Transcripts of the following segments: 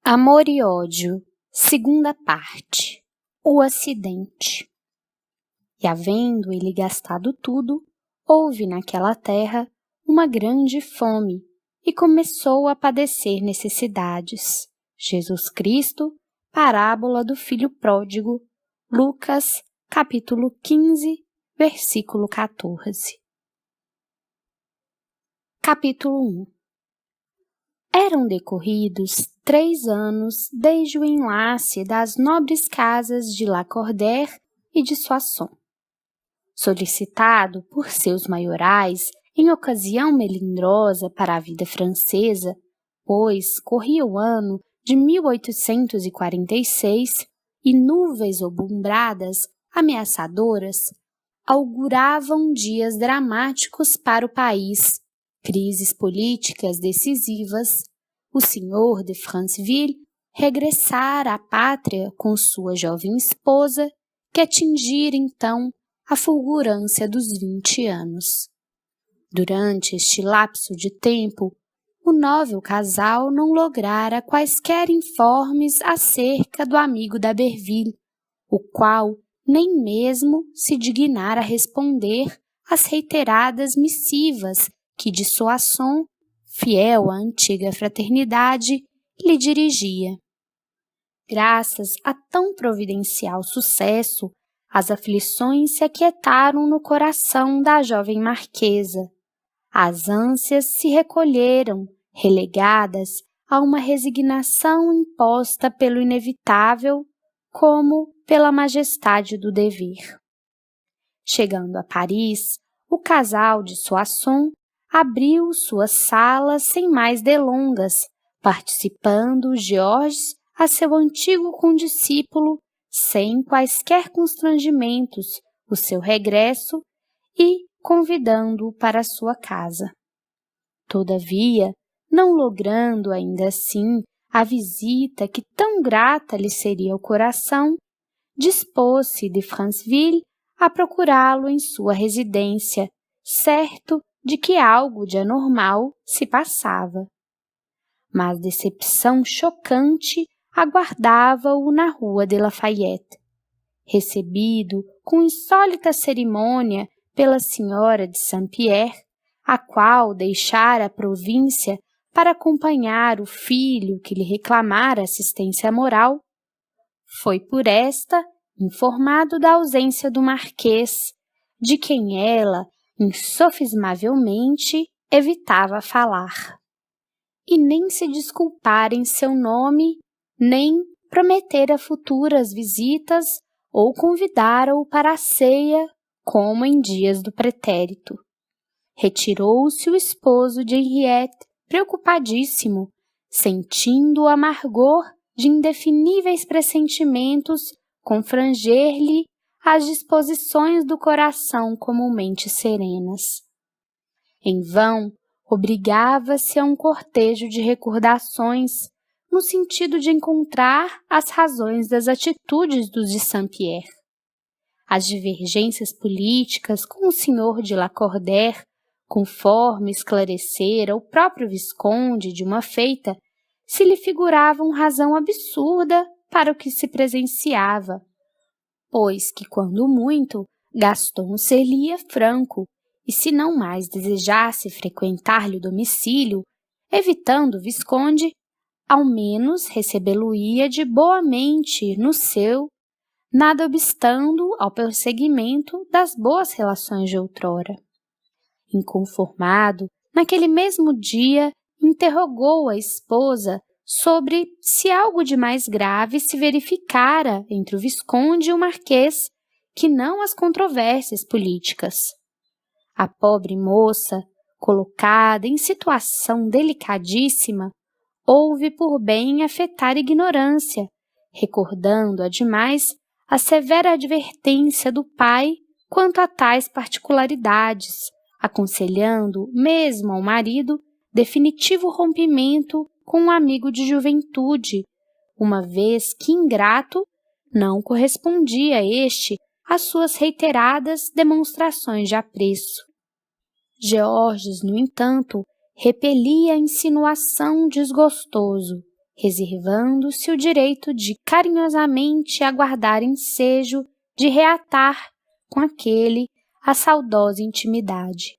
Amor e ódio, segunda parte. O acidente. E havendo ele gastado tudo, houve naquela terra uma grande fome, e começou a padecer necessidades. Jesus Cristo, parábola do filho pródigo, Lucas, capítulo 15, versículo 14. Capítulo 1. Eram decorridos 3 anos desde o enlace das nobres casas de Lacordaire e de Soissons. Solicitado por seus maiorais em ocasião melindrosa para a vida francesa, pois corria o ano de 1846 e nuvens obumbradas, ameaçadoras, auguravam dias dramáticos para o país, crises políticas decisivas, o senhor de Franceville regressara à pátria com sua jovem esposa, que atingira então a fulgurância dos 20 anos. Durante este lapso de tempo, o novel casal não lograra quaisquer informes acerca do amigo d'Aberville, o qual nem mesmo se dignara responder às reiteradas missivas que de Soissons, fiel à antiga fraternidade, lhe dirigia. Graças a tão providencial sucesso, as aflições se aquietaram no coração da jovem marquesa. As ânsias se recolheram, relegadas a uma resignação imposta pelo inevitável como pela majestade do dever. Chegando a Paris, o casal de Soissons abriu suas salas sem mais delongas, participando Georges a seu antigo condiscípulo, sem quaisquer constrangimentos, o seu regresso e convidando-o para sua casa. Todavia, não logrando ainda assim a visita que tão grata lhe seria ao coração, dispôs-se de Franceville a procurá-lo em sua residência, certo de que algo de anormal se passava. Mas decepção chocante aguardava-o na rua de Lafayette. Recebido com insólita cerimônia pela senhora de Saint-Pierre, a qual deixara a província para acompanhar o filho que lhe reclamara assistência moral, foi por esta informado da ausência do marquês, de quem ela insofismavelmente evitava falar. E nem se desculpara em seu nome, nem prometera futuras visitas ou convidara-o para a ceia, como em dias do pretérito. Retirou-se o esposo de Henriette, preocupadíssimo, sentindo o amargor de indefiníveis pressentimentos confranger-lhe as disposições do coração comumente serenas. Em vão, obrigava-se a um cortejo de recordações, no sentido de encontrar as razões das atitudes dos de Saint-Pierre. As divergências políticas com o senhor de Lacordaire, conforme esclarecera o próprio visconde de uma feita, se lhe figuravam razão absurda para o que se presenciava, pois que, quando muito, Gaston ser-lhe-ia franco, e se não mais desejasse frequentar-lhe o domicílio, evitando o visconde, ao menos recebê-lo-ia de boamente no seu, nada obstando ao prosseguimento das boas relações de outrora. Inconformado, naquele mesmo dia, interrogou a esposa sobre se algo de mais grave se verificara entre o visconde e o marquês, que não as controvérsias políticas. A pobre moça, colocada em situação delicadíssima, houve por bem afetar ignorância, recordando, ademais, a severa advertência do pai quanto a tais particularidades, aconselhando, mesmo ao marido, definitivo rompimento com um amigo de juventude, uma vez que ingrato não correspondia este às suas reiteradas demonstrações de apreço. Georges, no entanto, repelia a insinuação desgostoso reservando-se o direito de carinhosamente aguardar ensejo de reatar com aquele a saudosa intimidade.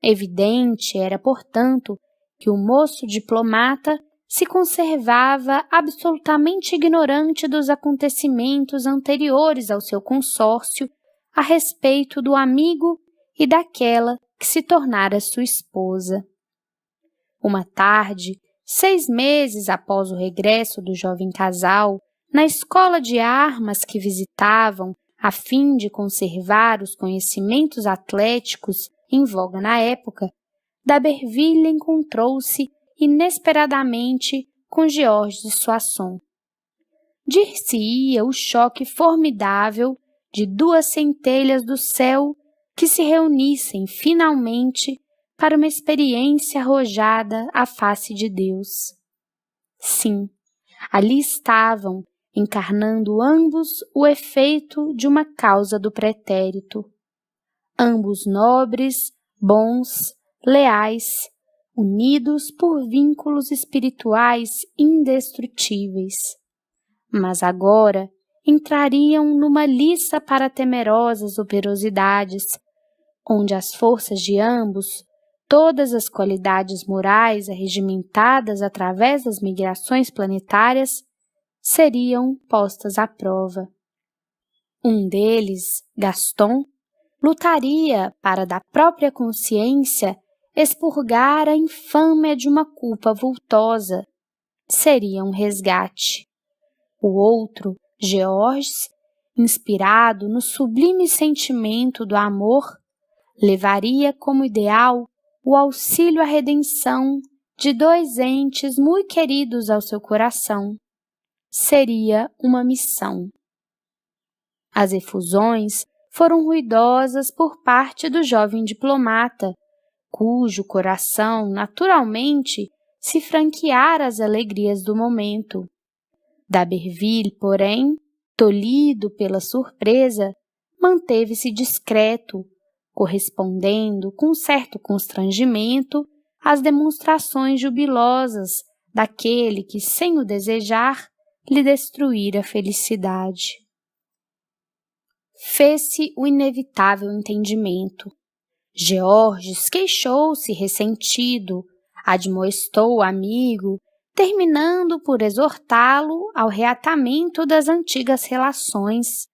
Evidente era, portanto, que o moço diplomata se conservava absolutamente ignorante dos acontecimentos anteriores ao seu consórcio a respeito do amigo e daquela que se tornara sua esposa. Uma tarde, 6 meses após o regresso do jovem casal, na escola de armas que visitavam a fim de conservar os conhecimentos atléticos em voga na época, D'Aberville encontrou-se inesperadamente com Georges de Soissons. Dir-se-ia o choque formidável de 2 centelhas do céu que se reunissem finalmente para uma experiência arrojada à face de Deus. Sim, ali estavam, encarnando ambos o efeito de uma causa do pretérito. Ambos nobres, bons, leais, unidos por vínculos espirituais indestrutíveis. Mas agora entrariam numa liça para temerosas operosidades, onde as forças de ambos, todas as qualidades morais arregimentadas através das migrações planetárias, seriam postas à prova. Um deles, Gaston, lutaria para da própria consciência expurgar a infâmia de uma culpa vultosa. Seria um resgate. O outro, Georges, inspirado no sublime sentimento do amor, levaria como ideal o auxílio à redenção de 2 entes muito queridos ao seu coração. Seria uma missão. As efusões foram ruidosas por parte do jovem diplomata, cujo coração, naturalmente, se franqueara às alegrias do momento. D'Aberville, porém, tolhido pela surpresa, manteve-se discreto, correspondendo com certo constrangimento às demonstrações jubilosas daquele que, sem o desejar, lhe destruíra a felicidade. Fez-se o inevitável entendimento. Georges queixou-se ressentido, admoestou o amigo, terminando por exortá-lo ao reatamento das antigas relações.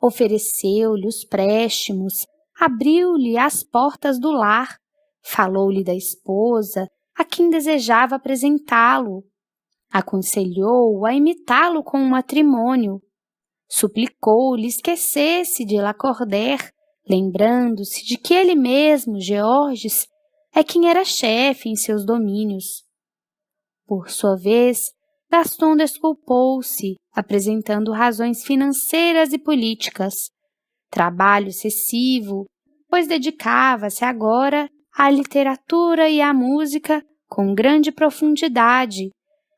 Ofereceu-lhe os préstimos, abriu-lhe as portas do lar, falou-lhe da esposa a quem desejava apresentá-lo, aconselhou-o a imitá-lo com um matrimônio, suplicou-lhe esquecesse de Lacordaire, lembrando-se de que ele mesmo, Georges, é quem era chefe em seus domínios. Por sua vez, Gaston desculpou-se, apresentando razões financeiras e políticas, trabalho excessivo, pois dedicava-se agora à literatura e à música com grande profundidade,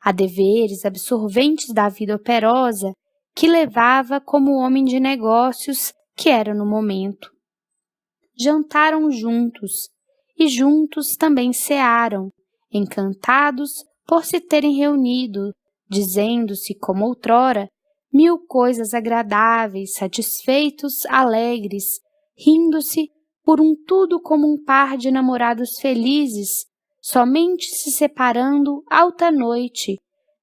a deveres absorventes da vida operosa que levava como homem de negócios que era no momento. Jantaram juntos, e juntos também cearam, encantados por se terem reunido, dizendo-se, como outrora, 1000 coisas agradáveis, satisfeitos, alegres, rindo-se por um tudo como um par de namorados felizes, somente se separando alta noite,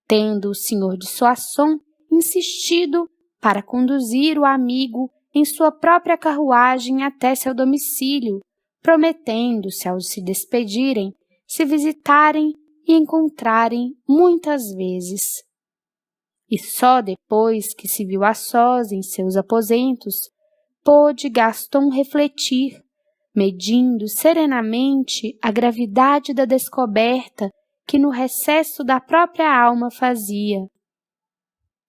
tendo o senhor de Soissons insistido para conduzir o amigo em sua própria carruagem até seu domicílio, prometendo-se, ao se despedirem, se visitarem e encontrarem muitas vezes. E só depois que se viu a sós em seus aposentos, pôde Gaston refletir, medindo serenamente a gravidade da descoberta que no recesso da própria alma fazia,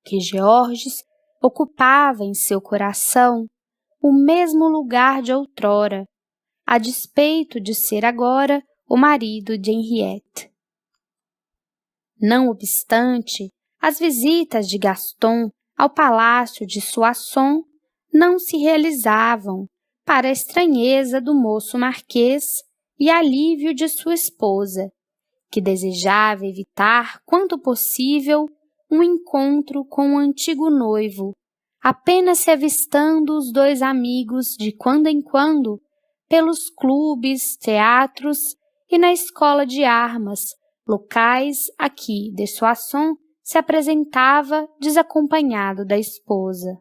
que Georges ocupava em seu coração o mesmo lugar de outrora, a despeito de ser agora o marido de Henriette. Não obstante, as visitas de Gaston ao palácio de Soissons não se realizavam, para a estranheza do moço marquês e alívio de sua esposa, que desejava evitar, quanto possível, um encontro com o antigo noivo, apenas se avistando os dois amigos de quando em quando pelos clubes, teatros e na escola de armas, locais a que de Soissons se apresentava desacompanhado da esposa.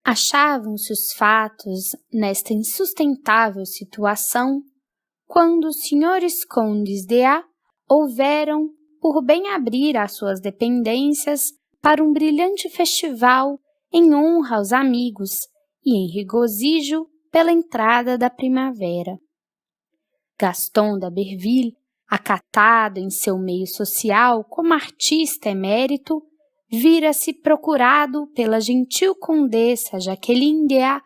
Achavam-se os fatos nesta insustentável situação quando os senhores condes de A houveram por bem abrir as suas dependências para um brilhante festival em honra aos amigos e em regozijo pela entrada da primavera. Gaston d'Aberville, acatado em seu meio social como artista emérito, vira-se procurado pela gentil condessa Jacqueline de A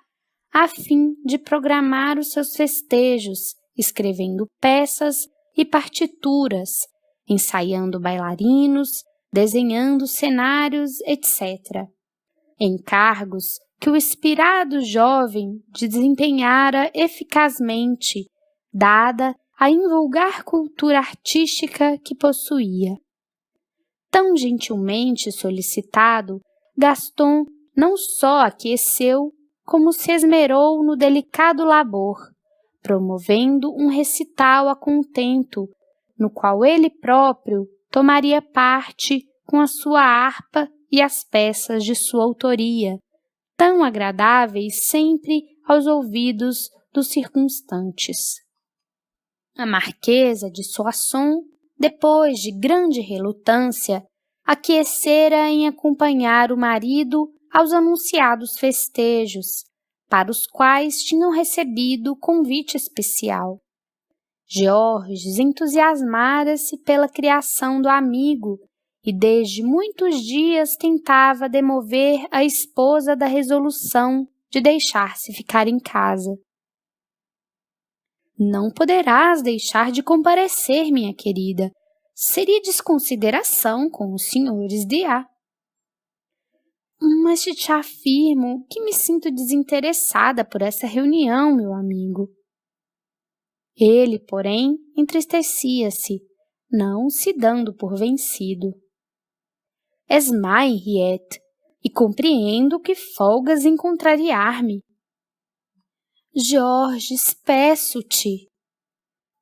a fim de programar os seus festejos, escrevendo peças e partituras, ensaiando bailarinos, desenhando cenários, etc. Encargos que o inspirado jovem desempenhara eficazmente, dada a invulgar cultura artística que possuía. Tão gentilmente solicitado, Gaston não só aqueceu, como se esmerou no delicado labor, promovendo um recital a contento, no qual ele próprio tomaria parte com a sua harpa e as peças de sua autoria, tão agradáveis sempre aos ouvidos dos circunstantes. A Marquesa de Soissons, depois de grande relutância, aquecera em acompanhar o marido aos anunciados festejos, para os quais tinham recebido convite especial. Georges entusiasmara-se pela criação do amigo e desde muitos dias tentava demover a esposa da resolução de deixar-se ficar em casa. Não poderás deixar de comparecer, minha querida. Seria desconsideração com os senhores de A. Mas te afirmo que me sinto desinteressada por essa reunião, meu amigo. Ele, porém, entristecia-se, não se dando por vencido. És má, Henriette, e compreendo que folgas em contrariar-me. Georges, peço-te,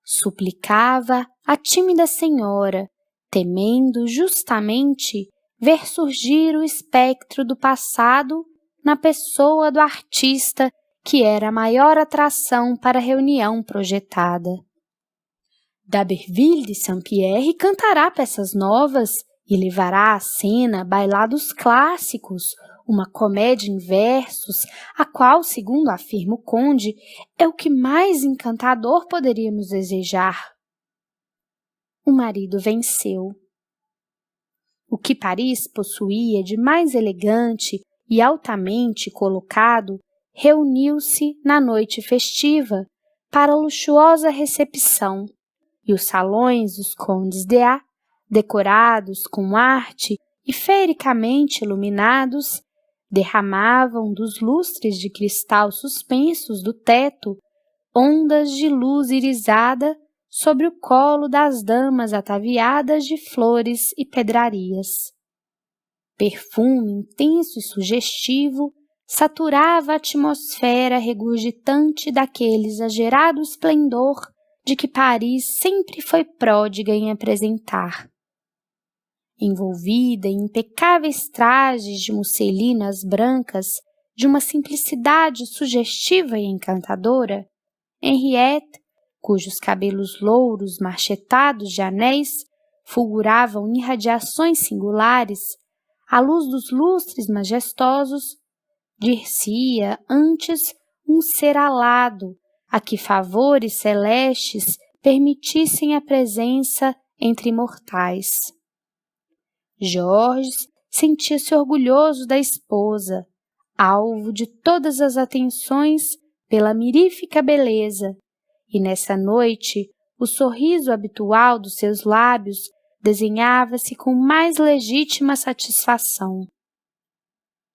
suplicava a tímida senhora, temendo justamente ver surgir o espectro do passado na pessoa do artista que era a maior atração para a reunião projetada. D'Aberville de Saint-Pierre cantará peças novas e levará à cena bailados clássicos, uma comédia em versos, a qual, segundo afirma o conde, é o que mais encantador poderíamos desejar. O marido venceu. O que Paris possuía de mais elegante e altamente colocado reuniu-se na noite festiva para a luxuosa recepção, e os salões dos condes de A, decorados com arte e feericamente iluminados, derramavam dos lustres de cristal suspensos do teto ondas de luz irisada sobre o colo das damas ataviadas de flores e pedrarias. Perfume intenso e sugestivo saturava a atmosfera regurgitante daquele exagerado esplendor de que Paris sempre foi pródiga em apresentar. Envolvida em impecáveis trajes de musselinas brancas de uma simplicidade sugestiva e encantadora, Henriette, cujos cabelos louros marchetados de anéis fulguravam em radiações singulares, à luz dos lustres majestosos, dir-se-ia antes um ser alado, a que favores celestes permitissem a presença entre mortais. Georges sentia-se orgulhoso da esposa, alvo de todas as atenções pela mirífica beleza, e nessa noite o sorriso habitual dos seus lábios desenhava-se com mais legítima satisfação.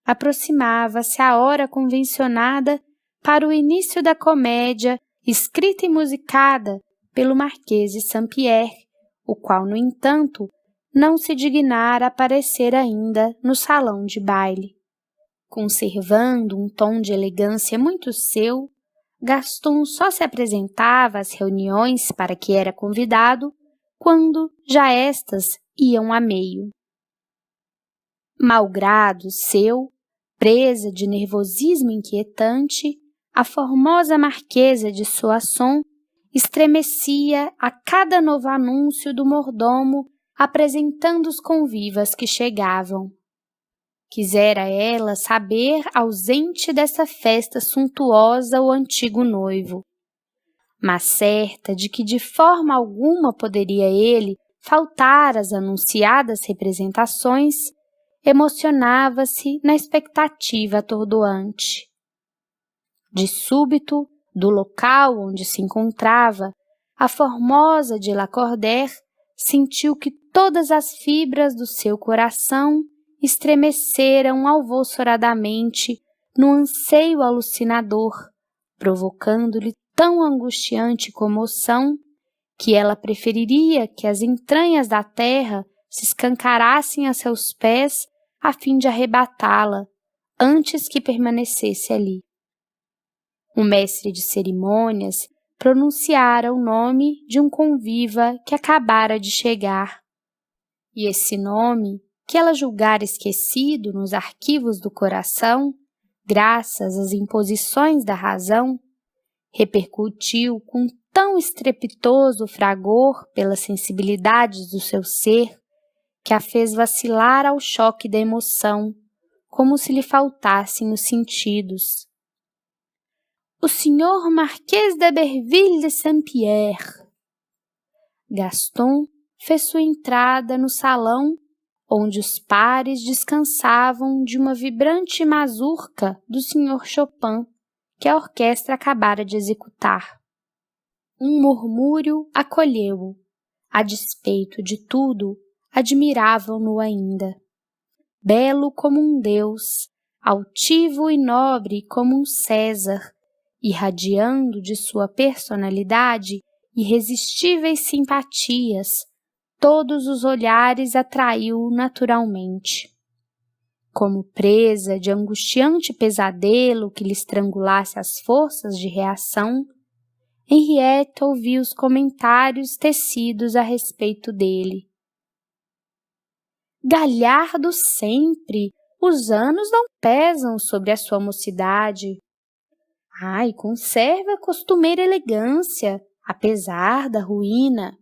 Aproximava-se a hora convencionada para o início da comédia escrita e musicada pelo Marquês de Saint-Pierre o qual, no entanto, não se dignara aparecer ainda no salão de baile. Conservando um tom de elegância muito seu, Gaston só se apresentava às reuniões para que era convidado quando já estas iam a meio. Malgrado seu, presa de nervosismo inquietante, a formosa marquesa de Soissons estremecia a cada novo anúncio do mordomo apresentando os convivas que chegavam. Quisera ela saber ausente dessa festa suntuosa o antigo noivo, mas certa de que de forma alguma poderia ele faltar às anunciadas representações, emocionava-se na expectativa atordoante. De súbito, do local onde se encontrava, a formosa de Lacordaire sentiu que todas as fibras do seu coração estremeceram alvoroçadamente no anseio alucinador, provocando-lhe tão angustiante comoção que ela preferiria que as entranhas da terra se escancarassem a seus pés a fim de arrebatá-la, antes que permanecesse ali. O mestre de cerimônias pronunciara o nome de um conviva que acabara de chegar, e esse nome, que ela julgara esquecido nos arquivos do coração, graças às imposições da razão, repercutiu com tão estrepitoso fragor pelas sensibilidades do seu ser, que a fez vacilar ao choque da emoção, como se lhe faltassem os sentidos. O senhor Marquês d'Iberville de Saint-Pierre. Gaston fez sua entrada no salão onde os pares descansavam de uma vibrante mazurca do Sr. Chopin, que a orquestra acabara de executar. Um murmúrio acolheu-o. A despeito de tudo, admiravam-no ainda. Belo como um deus, altivo e nobre como um César, irradiando de sua personalidade irresistíveis simpatias, todos os olhares atraiu naturalmente. Como presa de angustiante pesadelo que lhe estrangulasse as forças de reação, Henriette ouviu os comentários tecidos a respeito dele. Galhardo sempre, os anos não pesam sobre a sua mocidade. Ai, conserva a costumeira elegância, apesar da ruína.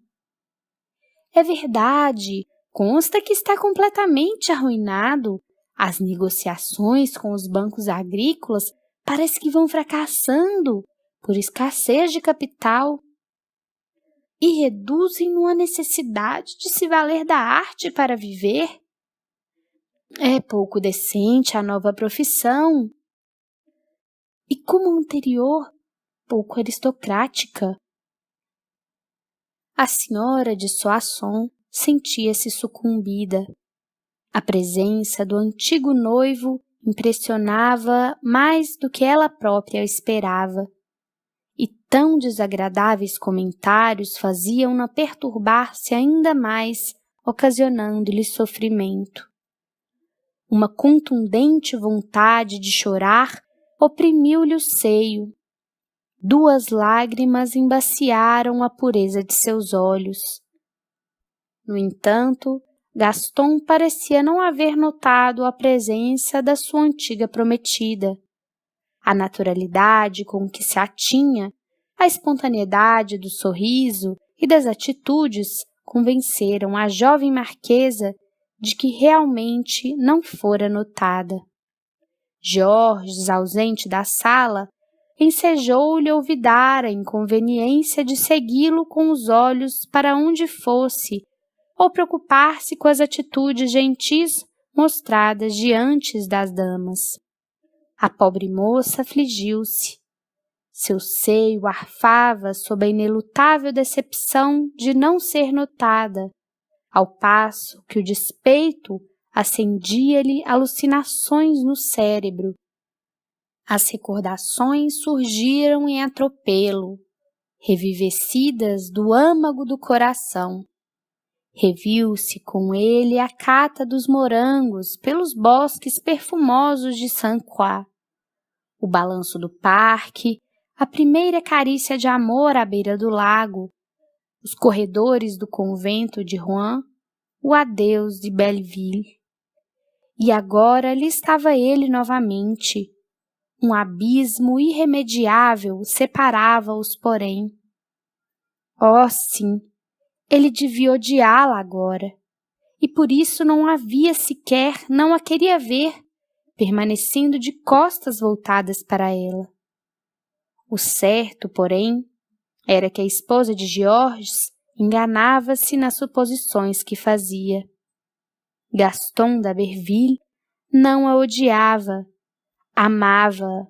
É verdade, consta que está completamente arruinado. As negociações com os bancos agrícolas parece que vão fracassando por escassez de capital e reduzem-no à necessidade de se valer da arte para viver. É pouco decente a nova profissão e, como a anterior, pouco aristocrática. A senhora de Soissons sentia-se sucumbida. A presença do antigo noivo impressionava mais do que ela própria esperava, e tão desagradáveis comentários faziam-na perturbar-se ainda mais, ocasionando-lhe sofrimento. Uma contundente vontade de chorar oprimiu-lhe o seio. 2 lágrimas embaciaram a pureza de seus olhos. No entanto, Gaston parecia não haver notado a presença da sua antiga prometida. A naturalidade com que se atinha, a espontaneidade do sorriso e das atitudes convenceram a jovem marquesa de que realmente não fora notada. Georges, ausente da sala, ensejou-lhe olvidar a inconveniência de segui-lo com os olhos para onde fosse, ou preocupar-se com as atitudes gentis mostradas diante das damas. A pobre moça afligiu-se. Seu seio arfava sob a inelutável decepção de não ser notada, ao passo que o despeito acendia-lhe alucinações no cérebro. As recordações surgiram em atropelo, revivecidas do âmago do coração. Reviu-se com ele a cata dos morangos pelos bosques perfumosos de Saint-Croix, o balanço do parque, a primeira carícia de amor à beira do lago, os corredores do convento de Rouen, o adeus de Belleville. E agora ali estava ele novamente. Um abismo irremediável separava-os, porém. Oh, sim, ele devia odiá-la agora, e por isso não a queria ver, permanecendo de costas voltadas para ela. O certo, porém, era que a esposa de Georges enganava-se nas suposições que fazia. Gaston d'Aberville não a odiava, amava-a.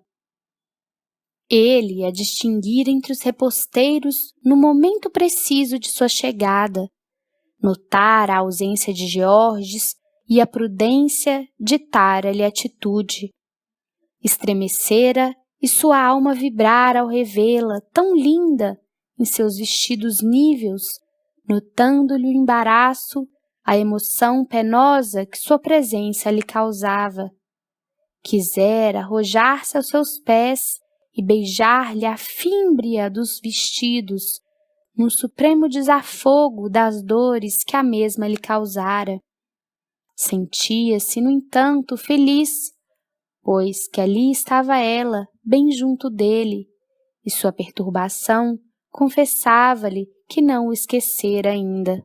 Ele a distinguira entre os reposteiros no momento preciso de sua chegada, notara a ausência de Georges e a prudência ditara-lhe atitude. Estremecera e sua alma vibrara ao revê-la tão linda em seus vestidos níveos, notando-lhe o embaraço, a emoção penosa que sua presença lhe causava. Quisera arrojar-se aos seus pés e beijar-lhe a fímbria dos vestidos, no supremo desafogo das dores que a mesma lhe causara. Sentia-se, no entanto, feliz, pois que ali estava ela, bem junto dele, e sua perturbação confessava-lhe que não o esquecera ainda.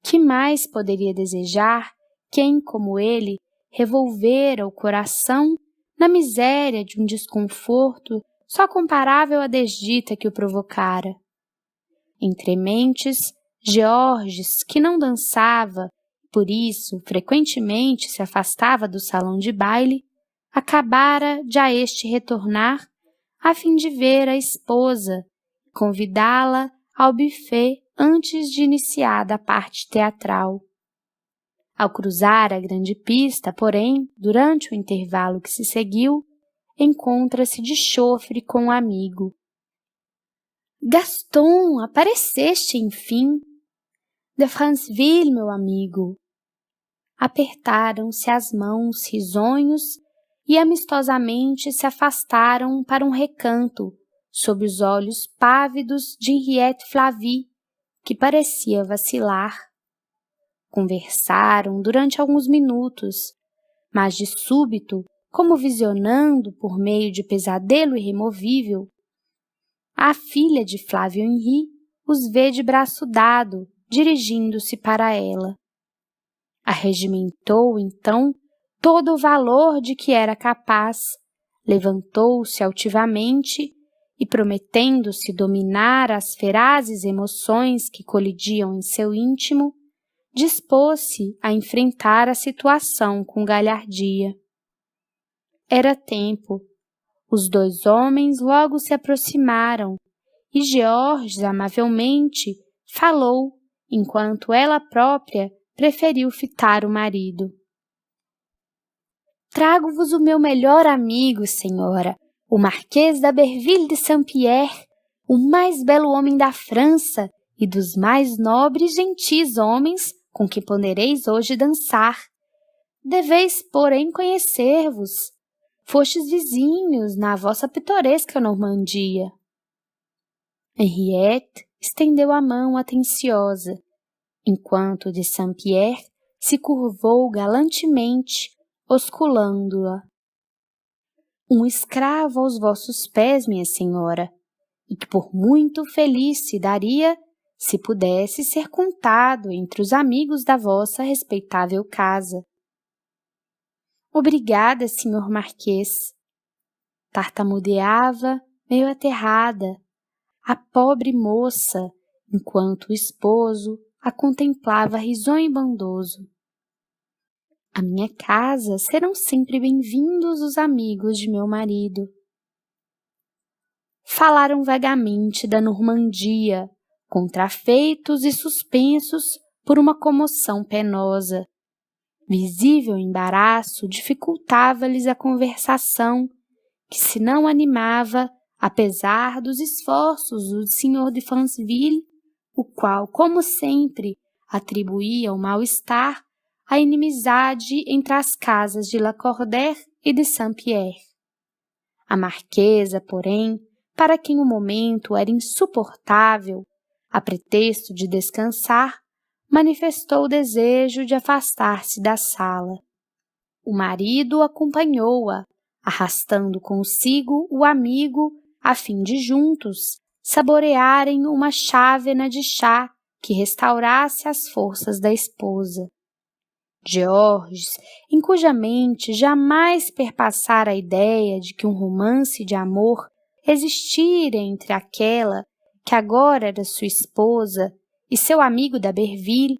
Que mais poderia desejar quem, como ele, revolvera o coração na miséria de um desconforto só comparável à desdita que o provocara? Entre mentes, Georges, que não dançava, por isso frequentemente se afastava do salão de baile, acabara de a este retornar a fim de ver a esposa e convidá-la ao buffet antes de iniciada a parte teatral. Ao cruzar a grande pista, porém, durante o intervalo que se seguiu, encontra-se de chofre com um amigo. Gaston, apareceste, enfim! De Franceville, meu amigo! Apertaram-se as mãos risonhos e amistosamente se afastaram para um recanto, sob os olhos pávidos de Henriette Flavie, que parecia vacilar. Conversaram durante alguns minutos, mas de súbito, como visionando por meio de pesadelo irremovível, a filha de Flávio Henri os vê de braço dado, dirigindo-se para ela. Arregimentou, então, todo o valor de que era capaz, levantou-se altivamente e, prometendo-se dominar as ferazes emoções que colidiam em seu íntimo, dispôs-se a enfrentar a situação com galhardia. Era tempo. Os dois homens logo se aproximaram e Georges amavelmente falou, enquanto ela própria preferiu fitar o marido. Trago-vos o meu melhor amigo, senhora, o Marquês d'Aberville de Saint-Pierre, o mais belo homem da França e dos mais nobres e gentis homens com que podereis hoje dançar. Deveis, porém, conhecer-vos. Fostes vizinhos na vossa pitoresca Normandia. Henriette estendeu a mão atenciosa, enquanto de Saint-Pierre se curvou galantemente, osculando-a. Um escravo aos vossos pés, minha senhora, e que por muito feliz se daria se pudesse ser contado entre os amigos da vossa respeitável casa. Obrigada, senhor Marquês. Tartamudeava, meio aterrada, a pobre moça, enquanto o esposo a contemplava risonho e bondoso. À minha casa serão sempre bem-vindos os amigos de meu marido. Falaram vagamente da Normandia, contrafeitos e suspensos por uma comoção penosa. Visível embaraço dificultava-lhes a conversação, que se não animava, apesar dos esforços do Sr. de Franceville, o qual, como sempre, atribuía o mal-estar à inimizade entre as casas de Lacordaire e de Saint-Pierre. A marquesa, porém, para quem o momento era insuportável, a pretexto de descansar, manifestou o desejo de afastar-se da sala. O marido acompanhou-a, arrastando consigo o amigo a fim de juntos saborearem uma chávena de chá que restaurasse as forças da esposa. Georges, em cuja mente jamais perpassara a ideia de que um romance de amor existira entre aquela que agora era sua esposa e seu amigo d'Aberville,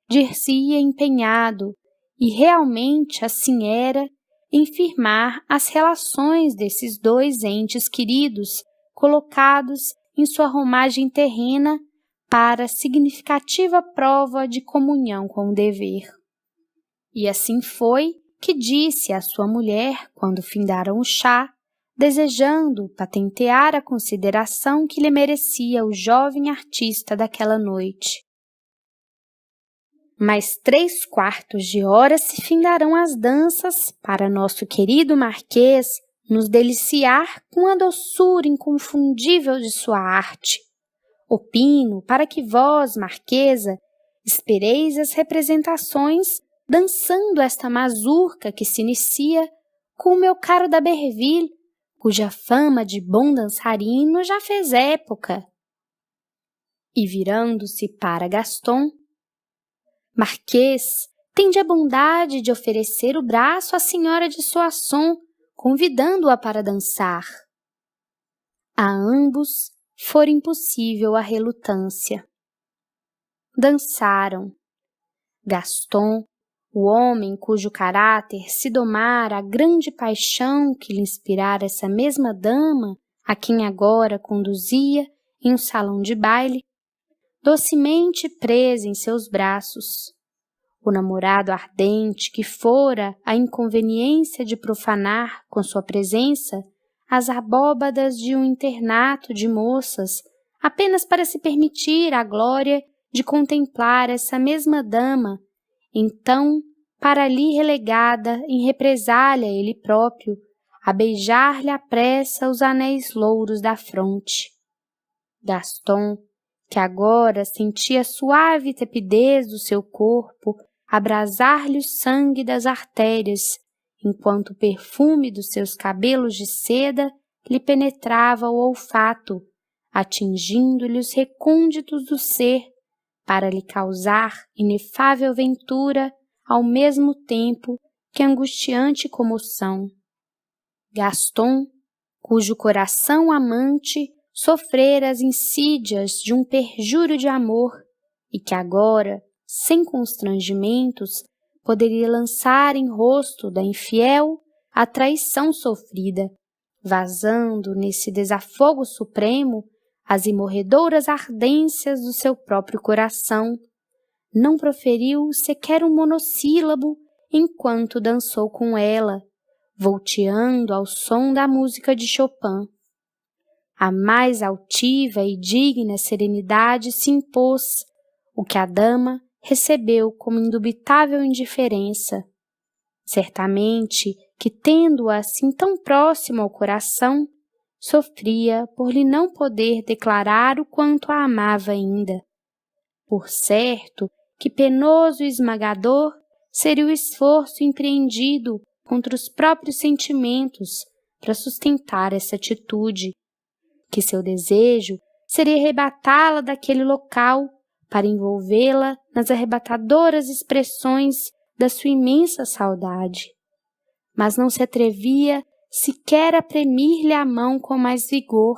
dir-se-ia empenhado, e realmente assim era, em firmar as relações desses dois entes queridos colocados em sua romagem terrena para significativa prova de comunhão com o dever. E assim foi que disse à sua mulher, quando findaram o chá, desejando patentear a consideração que lhe merecia o jovem artista daquela noite. Mais 3/4 de hora se findarão as danças para nosso querido marquês nos deliciar com a doçura inconfundível de sua arte. Opino para que vós, marquesa, espereis as representações dançando esta mazurca que se inicia com o meu caro d'Aberville, cuja fama de bom dançarino já fez época. E virando-se para Gaston: Marquês, tende a bondade de oferecer o braço à senhora de Soissons, convidando-a para dançar. A ambos fora impossível a relutância. Dançaram. Gaston, o homem cujo caráter se domara a grande paixão que lhe inspirara essa mesma dama, a quem agora conduzia em um salão de baile, docemente presa em seus braços. O namorado ardente que fora a inconveniência de profanar com sua presença as abóbadas de um internato de moças, apenas para se permitir a glória de contemplar essa mesma dama, então para ali relegada em represália ele próprio, a beijar-lhe à pressa os anéis louros da fronte. Gaston, que agora sentia a suave tepidez do seu corpo abrasar-lhe o sangue das artérias, enquanto o perfume dos seus cabelos de seda lhe penetrava o olfato, atingindo-lhe os recônditos do ser, para lhe causar inefável ventura, ao mesmo tempo que angustiante comoção. Gaston, cujo coração amante sofrera as insídias de um perjúrio de amor e que agora, sem constrangimentos, poderia lançar em rosto da infiel a traição sofrida, vazando nesse desafogo supremo as imorredoras ardências do seu próprio coração, não proferiu sequer um monossílabo enquanto dançou com ela, volteando ao som da música de Chopin. A mais altiva e digna serenidade se impôs, o que a dama recebeu como indubitável indiferença. Certamente que, tendo-a assim tão próximo ao coração, sofria por lhe não poder declarar o quanto a amava ainda. Por certo que penoso e esmagador seria o esforço empreendido contra os próprios sentimentos para sustentar essa atitude, que seu desejo seria arrebatá-la daquele local para envolvê-la nas arrebatadoras expressões da sua imensa saudade. Mas não se atrevia sequer a premir-lhe a mão com mais vigor.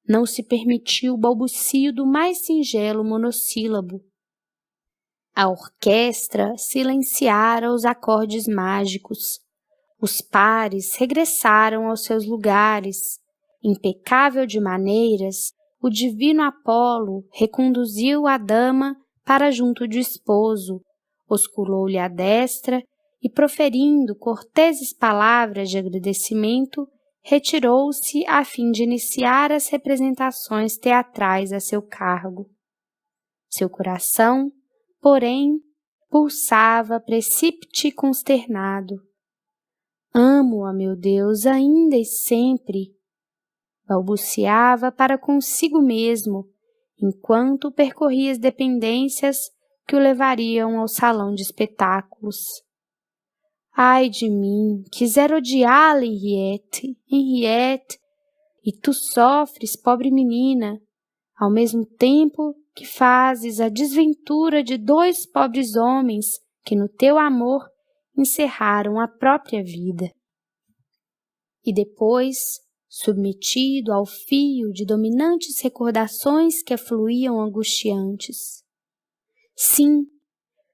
Não se permitiu o balbucio do mais singelo monossílabo. A orquestra silenciara os acordes mágicos. Os pares regressaram aos seus lugares. Impecável de maneiras, o divino Apolo reconduziu a dama para junto do esposo, osculou-lhe a destra e, proferindo corteses palavras de agradecimento, retirou-se a fim de iniciar as representações teatrais a seu cargo. Seu coração, porém, pulsava precípite consternado. Amo-a, meu Deus, ainda e sempre, balbuciava para consigo mesmo, enquanto percorria as dependências que o levariam ao salão de espetáculos. Ai de mim, quisera odiá-la, Henriette, Henriette, e tu sofres, pobre menina, ao mesmo tempo que fazes a desventura de 2 pobres homens que no teu amor encerraram a própria vida. E depois, submetido ao fio de dominantes recordações que afluíam angustiantes. Sim,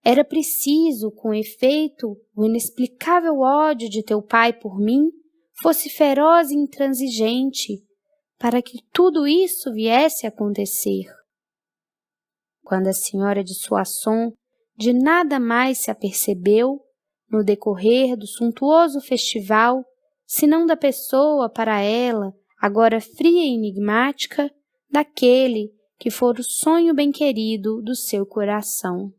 era preciso, com efeito, o inexplicável ódio de teu pai por mim fosse feroz e intransigente, para que tudo isso viesse a acontecer. Quando a senhora de Soissons de nada mais se apercebeu, no decorrer do suntuoso festival, senão da pessoa para ela, agora fria e enigmática, daquele que fora o sonho bem-querido do seu coração.